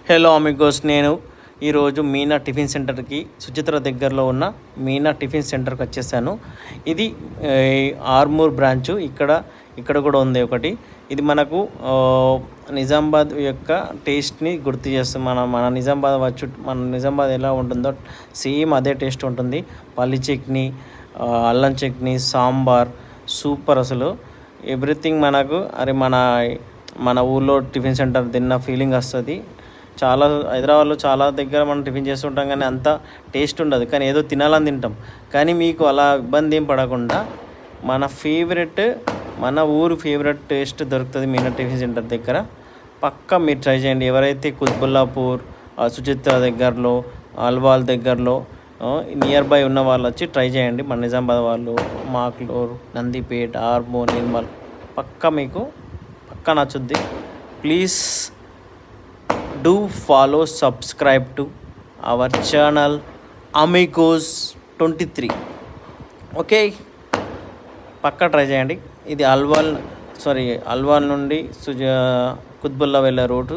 Hello Amigos, నేను ఈరోజు Meena tiffin సెంటర్కి సుచిత్ర దగ్గరలో ఉన్న మీనా టిఫిన్ సెంటర్కి వచ్చేసాను. ఇది ఆర్మూర్ బ్రాంచు. ఇక్కడ కూడా ఉంది ఒకటి. ఇది మనకు నిజామాబాద్ యొక్క టేస్ట్ని గుర్తు చేస్తుంది. మన నిజామాబాద్ ఎలా ఉంటుందో సేమ్ అదే టేస్ట్ ఉంటుంది. పల్లి చట్నీ, అల్లం చట్నీ, సాంబార్ సూపర్. అసలు ఎవ్రీథింగ్ మనకు మన ఊళ్ళో టిఫిన్ సెంటర్ తిన్న ఫీలింగ్ వస్తుంది. హైదరాబాద్లో చాలా దగ్గర మనం టిఫిన్ చేస్తుంటాం, కానీ అంత టేస్ట్ ఉండదు. కానీ ఏదో తినాలని తింటాం. కానీ మీకు అలా ఇబ్బంది ఏం పడకుండా మన ఊరు ఫేవరెట్ టేస్ట్ దొరుకుతుంది మీనా టిఫిన్ సెంటర్ దగ్గర. పక్కా మీరు ట్రై చేయండి. ఎవరైతే కుత్బుల్లాపూర్, సుచిత్ర దగ్గరలో, అల్వాల్ దగ్గరలో నియర్ బై ఉన్న వాళ్ళు వచ్చి ట్రై చేయండి. మన నిజామాబాద్ వాళ్ళు, మాక్లూర్, నందిపేట్, ఆర్మూర్, నిర్మల్ పక్కా నచ్చుద్ది. Please do follow, subscribe to our channel Amigos 23. Okay, పక్కా ట్రై చేయండి. ఇది అల్వాల్ నుండి కుత్బుల్లా వెళ్ళే రూటు.